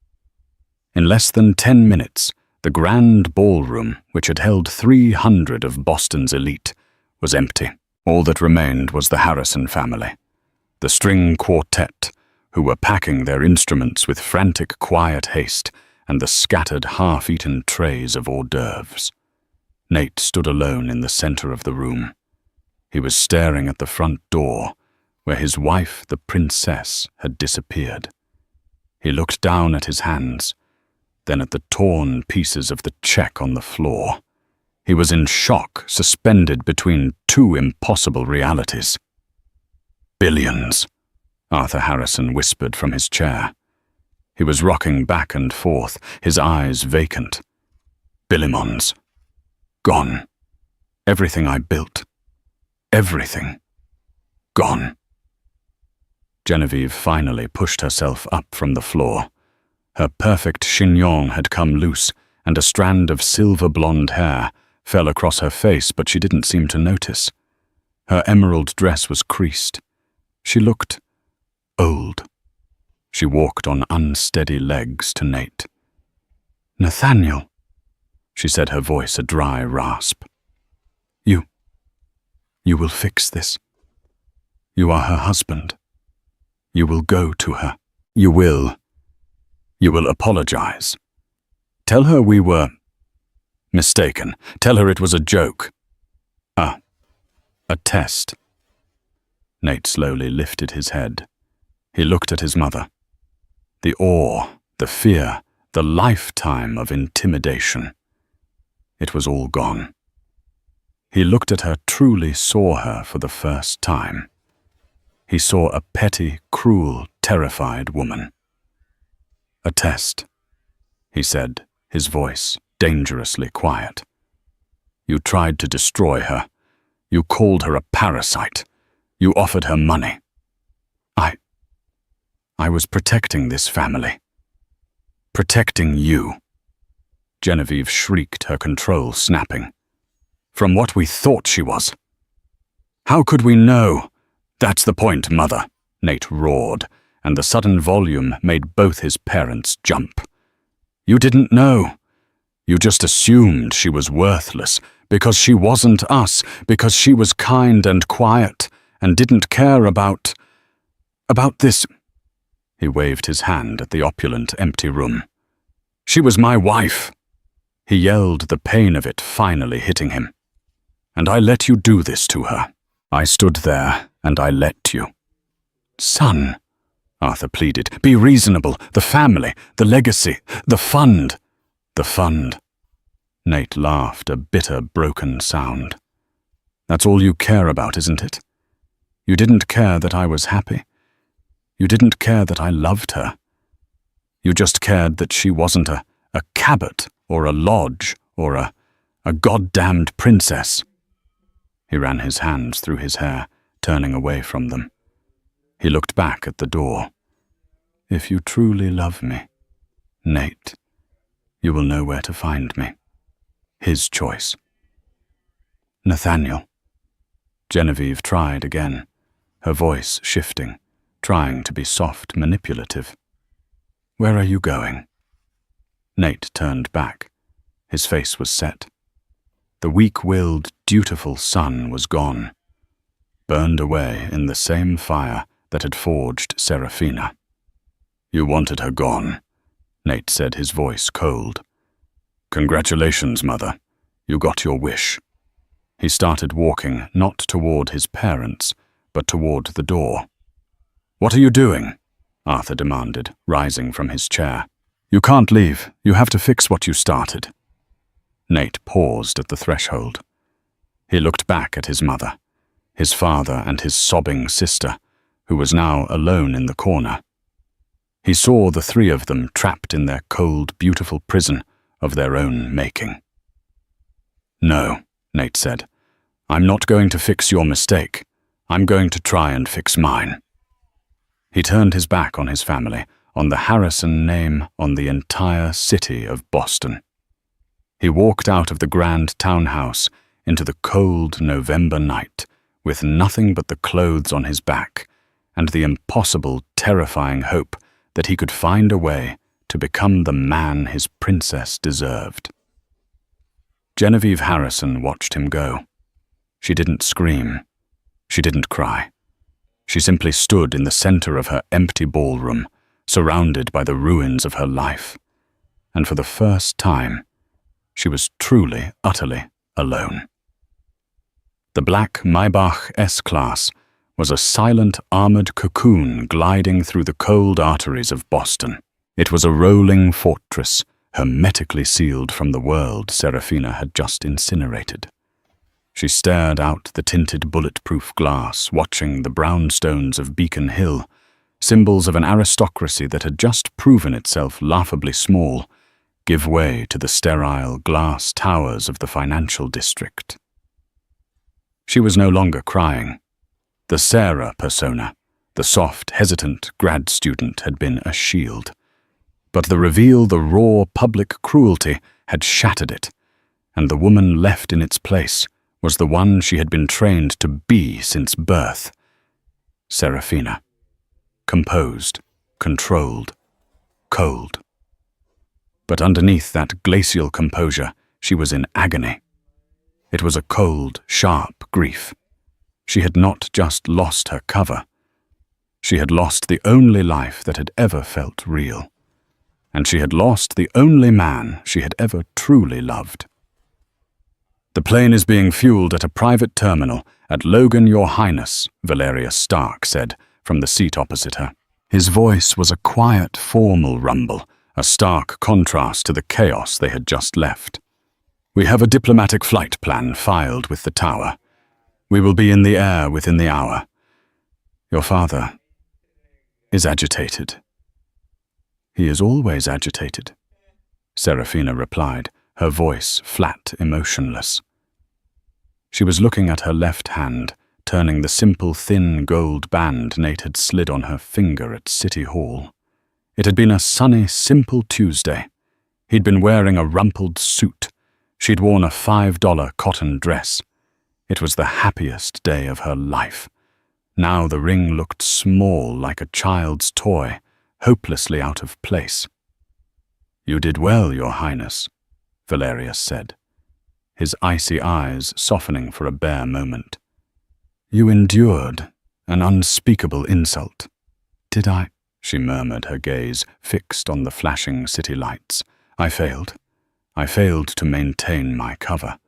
In less than 10 minutes, the grand ballroom, which had held 300 of Boston's elite, was empty. All that remained was the Harrison family, the string quartet, who were packing their instruments with frantic, quiet haste, and the scattered, half-eaten trays of hors d'oeuvres. Nate stood alone in the center of the room. He was staring at the front door, where his wife, the princess, had disappeared. He looked down at his hands, then at the torn pieces of the check on the floor. He was in shock, suspended between two impossible realities. "Billions," Arthur Harrison whispered from his chair. He was rocking back and forth, his eyes vacant. Billimons. Gone. Everything I built. Everything. Gone. Genevieve finally pushed herself up from the floor. Her perfect chignon had come loose, and a strand of silver-blonde hair fell across her face, but she didn't seem to notice. Her emerald dress was creased. She looked old. She walked on unsteady legs to Nate. "Nathaniel," she said, her voice a dry rasp. You will fix this. You are her husband. You will go to her. You will apologize. Tell her we were mistaken. Tell her it was a joke. A test." Nate slowly lifted his head. He looked at his mother. The awe, the fear, the lifetime of intimidation. It was all gone. He looked at her, truly saw her for the first time. He saw a petty, cruel, terrified woman. "A test," he said, his voice dangerously quiet. "You tried to destroy her. You called her a parasite. You offered her money. I was protecting this family. Protecting you." Genevieve shrieked, her control snapping. "From what we thought she was. How could we know?" "That's the point, Mother," Nate roared, and the sudden volume made both his parents jump. "You didn't know. You just assumed she was worthless, because she wasn't us, because she was kind and quiet, and didn't care about this." He waved his hand at the opulent, empty room. "She was my wife." He yelled, the pain of it finally hitting him. "And I let you do this to her. I stood there, and I let you." "Son," Arthur pleaded, "be reasonable. The family, the legacy, the fund." "The fund." Nate laughed, a bitter, broken sound. "That's all you care about, isn't it? You didn't care that I was happy. You didn't care that I loved her. You just cared that she wasn't a Cabot or a Lodge or a goddamned princess." He ran his hands through his hair, turning away from them. He looked back at the door. "If you truly love me, Nate, you will know where to find me." His choice. "Nathaniel." Genevieve tried again, her voice shifting, trying to be soft, manipulative. "Where are you going?" Nate turned back. His face was set. The weak-willed, dutiful son was gone, burned away in the same fire that had forged Serafina. "You wanted her gone," Nate said, his voice cold. "Congratulations, Mother. You got your wish." He started walking, not toward his parents, but toward the door. "What are you doing?" Arthur demanded, rising from his chair. "You can't leave. You have to fix what you started." Nate paused at the threshold. He looked back at his mother, his father and his sobbing sister, who was now alone in the corner. He saw the three of them trapped in their cold, beautiful prison of their own making. "No," Nate said. "I'm not going to fix your mistake. I'm going to try and fix mine." He turned his back on his family, on the Harrison name, on the entire city of Boston. He walked out of the grand townhouse into the cold November night, with nothing but the clothes on his back, and the impossible, terrifying hope that he could find a way to become the man his princess deserved. Genevieve Harrison watched him go. She didn't scream. She didn't cry. She simply stood in the center of her empty ballroom, surrounded by the ruins of her life. And for the first time, she was truly, utterly alone. The black Maybach S-Class was a silent, armored cocoon gliding through the cold arteries of Boston. It was a rolling fortress, hermetically sealed from the world Serafina had just incinerated. She stared out the tinted bulletproof glass, watching the brownstones of Beacon Hill, symbols of an aristocracy that had just proven itself laughably small, give way to the sterile glass towers of the financial district. She was no longer crying. The Sarah persona, the soft, hesitant grad student, had been a shield. But the raw public cruelty had shattered it, and the woman left in its place was the one she had been trained to be since birth. Serafina. Composed, controlled, cold. But underneath that glacial composure, she was in agony. It was a cold, sharp grief. She had not just lost her cover. She had lost the only life that had ever felt real. And she had lost the only man she had ever truly loved. "The plane is being fueled at a private terminal at Logan, Your Highness," Valerius Stark said from the seat opposite her. His voice was a quiet, formal rumble, a stark contrast to the chaos they had just left. "We have a diplomatic flight plan filed with the tower. We will be in the air within the hour. Your father is agitated." "He is always agitated," Serafina replied, her voice flat, emotionless. She was looking at her left hand, turning the simple, thin gold band Nate had slid on her finger at City Hall. It had been a sunny, simple Tuesday. He'd been wearing a rumpled suit. She'd worn a $5 cotton dress. It was the happiest day of her life. Now the ring looked small, like a child's toy, hopelessly out of place. "You did well, Your Highness," Valerius said, his icy eyes softening for a bare moment. "You endured an unspeakable insult." "Did I?" she murmured, her gaze fixed on the flashing city lights. "I failed. I failed to maintain my cover.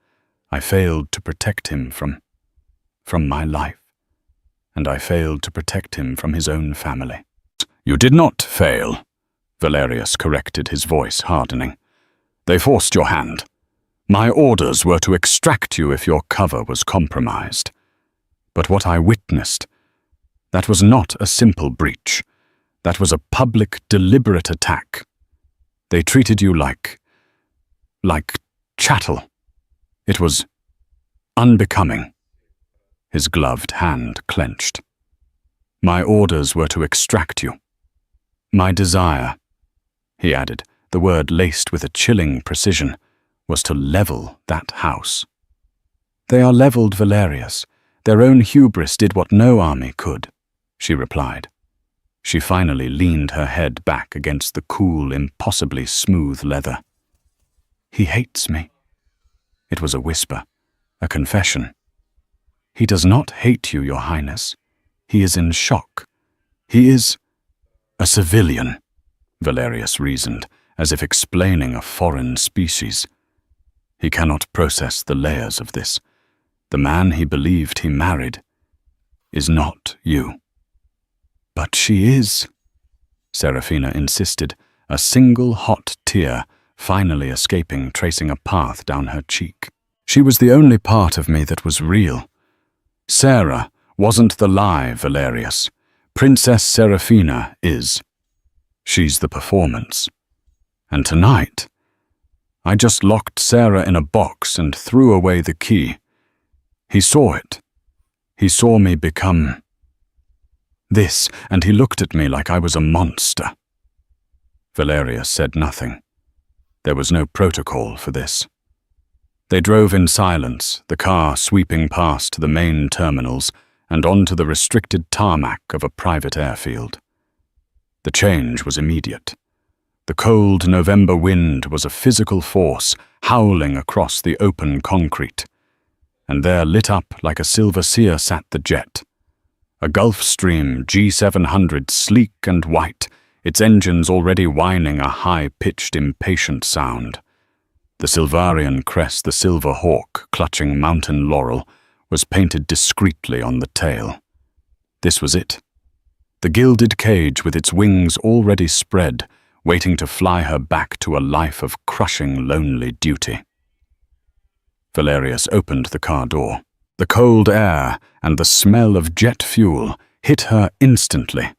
I failed to protect him from my life. And I failed to protect him from his own family." "You did not fail," Valerius corrected, his voice hardening. "They forced your hand. My orders were to extract you if your cover was compromised. But what I witnessed, that was not a simple breach. That was a public, deliberate attack. They treated you like chattel. It was unbecoming." His gloved hand clenched. "My orders were to extract you. My desire," he added, the word laced with a chilling precision, "was to level that house." "They are leveled, Valerius. Their own hubris did what no army could," she replied. She finally leaned her head back against the cool, impossibly smooth leather. "He hates me." It was a whisper, a confession. "He does not hate you, Your Highness. He is in shock. He is a civilian," Valerius reasoned, as if explaining a foreign species. "He cannot process the layers of this. The man he believed he married is not you." "But she is," Serafina insisted, a single hot tear finally escaping, tracing a path down her cheek. "She was the only part of me that was real. Sarah wasn't the lie, Valerius. Princess Serafina is. She's the performance. And tonight, I just locked Sarah in a box and threw away the key. He saw it. He saw me become this, and he looked at me like I was a monster." Valerius said nothing. There was no protocol for this. They drove in silence, the car sweeping past the main terminals and onto the restricted tarmac of a private airfield. The change was immediate. The cold November wind was a physical force howling across the open concrete. And there, lit up like a silver seer, sat the jet. A Gulfstream G700, sleek and white, its engines already whining a high-pitched, impatient sound. The Silvarian crest, the silver hawk clutching mountain laurel, was painted discreetly on the tail. This was it. The gilded cage with its wings already spread, waiting to fly her back to a life of crushing, lonely duty. Valerius opened the car door. The cold air and the smell of jet fuel hit her instantly,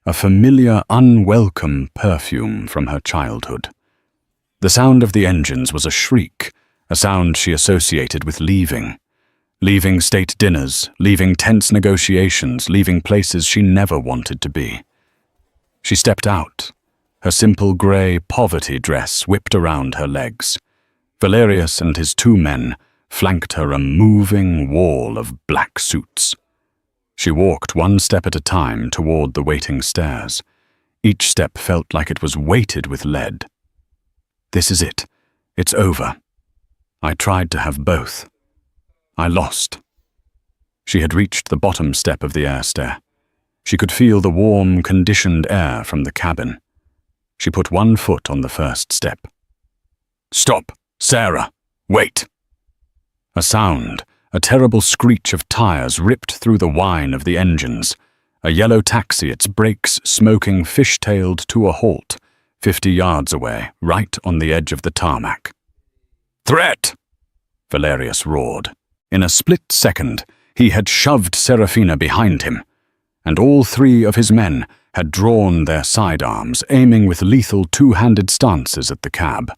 a familiar, unwelcome perfume from her childhood. The sound of the engines was a shriek, a sound she associated with leaving. Leaving state dinners, leaving tense negotiations, leaving places she never wanted to be. She stepped out, her simple grey poverty dress whipped around her legs. Valerius and his 2 men flanked her a moving wall of black suits. She walked 1 step at a time toward the waiting stairs. Each step felt like it was weighted with lead. This is it. It's over. I tried to have both. I lost. She had reached the bottom step of the air stair. She could feel the warm, conditioned air from the cabin. She put 1 foot on the first step. "Stop, Sarah! Wait!" A sound, a terrible screech of tires ripped through the whine of the engines. A yellow taxi, its brakes smoking fish-tailed to a halt, 50 yards away, right on the edge of the tarmac. "Threat!" Valerius roared. In a split second, he had shoved Serafina behind him, and all 3 of his men had drawn their sidearms, aiming with lethal 2-handed stances at the cab.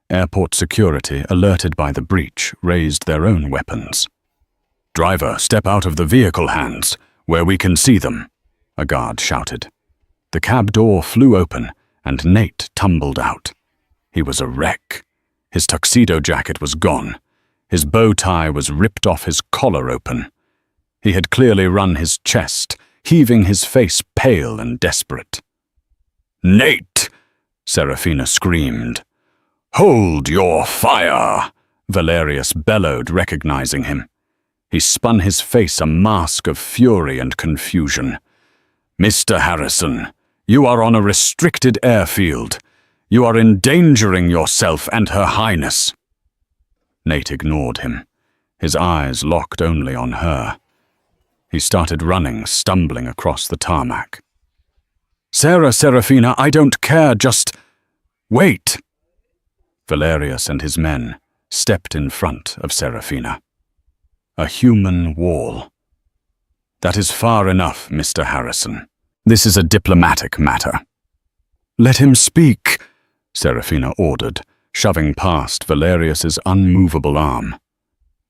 Airport security, alerted by the breach, raised their own weapons. "Driver, step out of the vehicle, hands, where we can see them," a guard shouted. The cab door flew open, and Nate tumbled out. He was a wreck. His tuxedo jacket was gone. His bow tie was ripped off his collar open. He had clearly run his chest, heaving his face pale and desperate. "Nate!" Serafina screamed. "Hold your fire!" Valerius bellowed, recognizing him. He spun his face a mask of fury and confusion. "Mr. Harrison, you are on a restricted airfield. You are endangering yourself and Her Highness." Nate ignored him, his eyes locked only on her. He started running, stumbling across the tarmac. "Sarah, Serafina, I don't care, just wait." Valerius and his men stepped in front of Serafina. A human wall. "That is far enough, Mr. Harrison. This is a diplomatic matter." "Let him speak," Serafina ordered, shoving past Valerius's unmovable arm.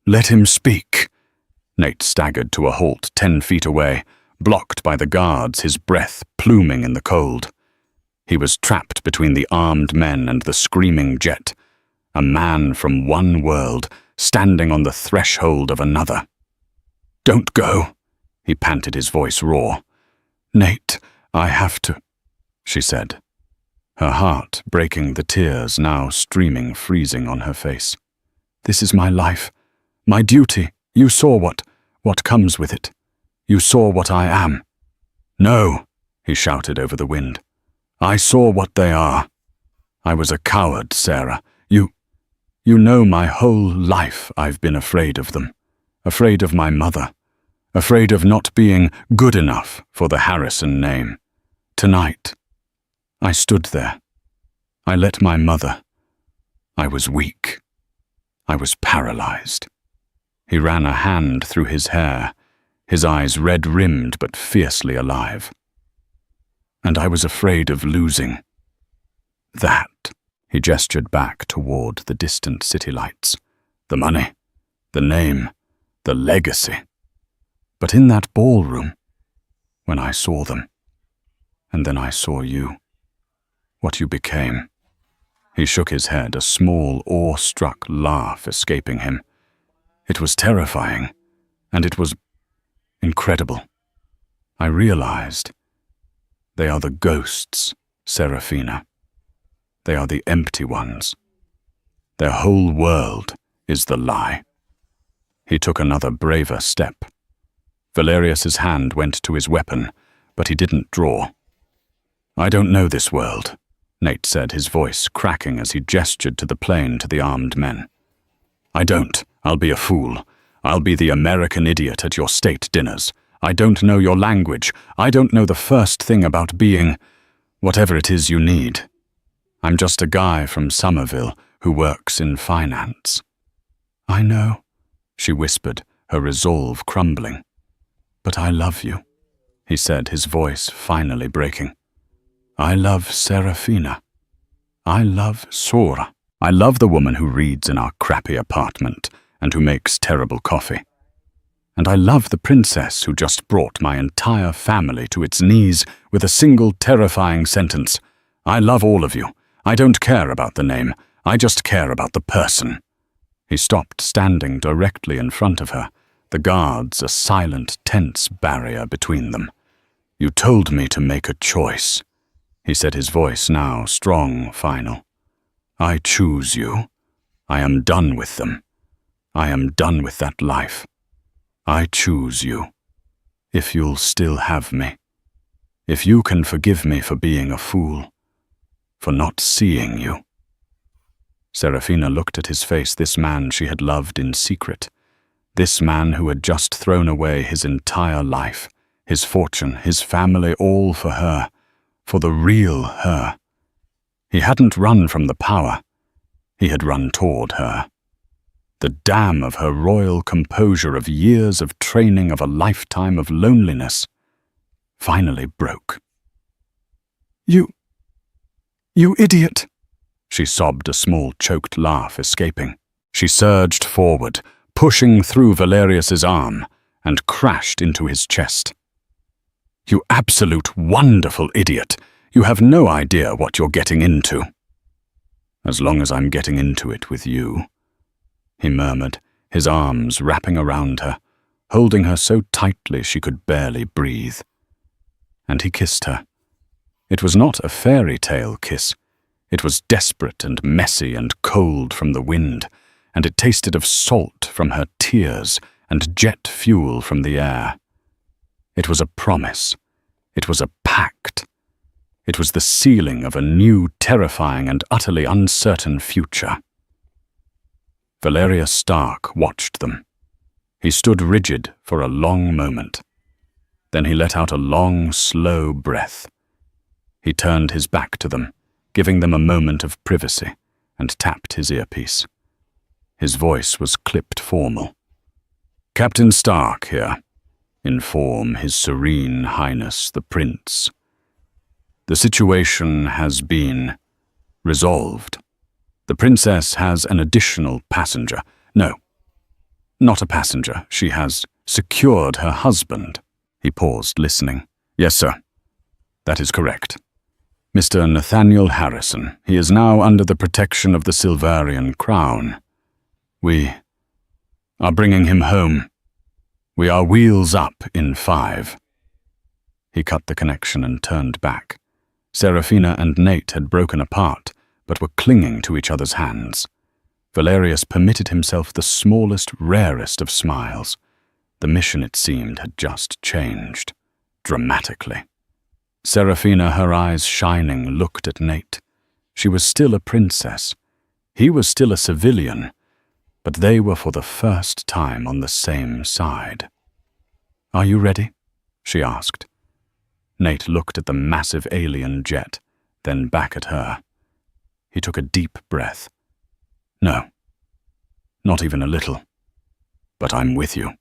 "Let him speak." Nate staggered to a halt 10 feet away, blocked by the guards, his breath pluming in the cold. He was trapped between the armed men and the screaming jet, a man from one world, standing on the threshold of another. "Don't go," he panted, his voice raw. "Nate, I have to," she said, her heart breaking, the tears now streaming, freezing on her face. "This is my life, my duty. You saw what comes with it. You saw what I am." "No," he shouted over the wind. "I saw what they are. I was a coward, Sarah. You know my whole life I've been afraid of them. Afraid of my mother. Afraid of not being good enough for the Harrison name. Tonight, I stood there. I let my mother. I was weak. I was paralyzed." He ran a hand through his hair, his eyes red-rimmed but fiercely alive. "And I was afraid of losing that." He gestured back toward the distant city lights. "The money, the name, the legacy. But in that ballroom, when I saw them, and then I saw you, what you became." He shook his head, a small, awe-struck laugh escaping him. It was terrifying, and it was incredible. I realized, they are the ghosts, Serafina. They are the empty ones. Their whole world is the lie. He took another braver step. Valerius's hand went to his weapon, but he didn't draw. "I don't know this world," Nate said, his voice cracking as he gestured to the plane to the armed men. "I don't. I'll be a fool. I'll be the American idiot at your state dinners. I don't know your language. I don't know the first thing about being whatever it is you need. I'm just a guy from Somerville who works in finance." "I know," she whispered, her resolve crumbling. "But I love you." he said, his voice finally breaking. I love Serafina. I love Sora. I love the woman who reads in our crappy apartment and who makes terrible coffee. And I love the princess who just brought my entire family to its knees with a single terrifying sentence. I love all of you. I don't care about the name. I just care about the person. He stopped, standing directly in front of her, the guards a silent, tense barrier between them. You told me to make a choice, he said, his voice now strong, final. I choose you. I am done with them. I am done with that life. I choose you. If you'll still have me. If you can forgive me for being a fool. For not seeing you. Serafina looked at his face, this man she had loved in secret. This man who had just thrown away his entire life, his fortune, his family, all for her. For the real her. He hadn't run from the power. He had run toward her. The dam of her royal composure, of years of training, of a lifetime of loneliness, finally broke. You idiot, she sobbed, a small choked laugh escaping. She surged forward, pushing through Valerius's arm, and crashed into his chest. You absolute wonderful idiot. You have no idea what you're getting into. As long as I'm getting into it with you, he murmured, his arms wrapping around her, holding her so tightly she could barely breathe. And he kissed her. It was not a fairy tale kiss. It was desperate and messy and cold from the wind, and it tasted of salt from her tears and jet fuel from the air. It was a promise. It was a pact. It was the sealing of a new, terrifying and utterly uncertain future. Valerius Stark watched them. He stood rigid for a long moment. Then he let out a long, slow breath. He turned his back to them, giving them a moment of privacy, and tapped his earpiece. His voice was clipped formal. Captain Stark here. Inform His Serene Highness the Prince. The situation has been resolved. The princess has an additional passenger. No, not a passenger. She has secured her husband. He paused, listening. Yes, sir. That is correct. Mr. Nathaniel Harrison. He is now under the protection of the Silvarian crown. We are bringing him home. We are wheels up in 5. He cut the connection and turned back. Serafina and Nate had broken apart, but were clinging to each other's hands. Valerius permitted himself the smallest, rarest of smiles. The mission, it seemed, had just changed. Dramatically. Serafina, her eyes shining, looked at Nate. She was still a princess. He was still a civilian. But they were for the first time on the same side. Are you ready? She asked. Nate looked at the massive alien jet, then back at her. He took a deep breath. No, not even a little. But I'm with you.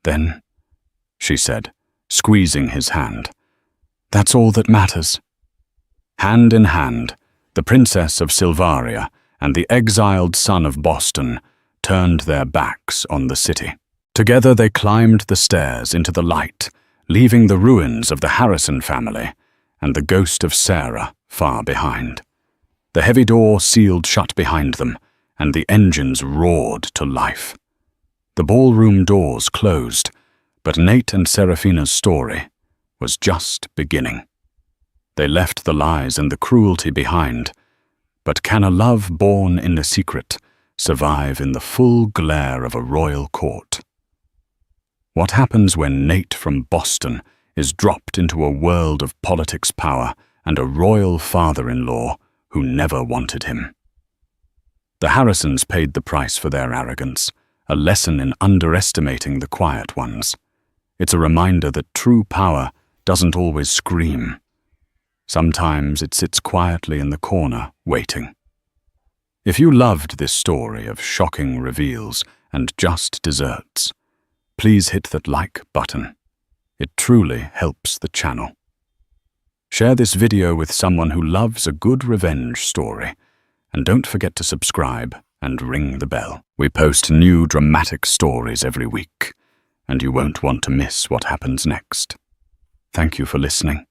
Then, she said, squeezing his hand, that's all that matters. Hand in hand, the Princess of Silvaria and the exiled son of Boston turned their backs on the city. Together they climbed the stairs into the light, leaving the ruins of the Harrison family and the ghost of Sarah far behind. The heavy door sealed shut behind them, and the engines roared to life. The ballroom doors closed, but Nate and Serafina's story was just beginning. They left the lies and the cruelty behind, but can a love born in the secret survive in the full glare of a royal court? What happens when Nate from Boston is dropped into a world of politics power and a royal father-in-law who never wanted him? The Harrisons paid the price for their arrogance, a lesson in underestimating the quiet ones. It's a reminder that true power doesn't always scream. Sometimes it sits quietly in the corner, waiting. If you loved this story of shocking reveals and just desserts, please hit that like button. It truly helps the channel. Share this video with someone who loves a good revenge story, and don't forget to subscribe and ring the bell. We post new dramatic stories every week, and you won't want to miss what happens next. Thank you for listening.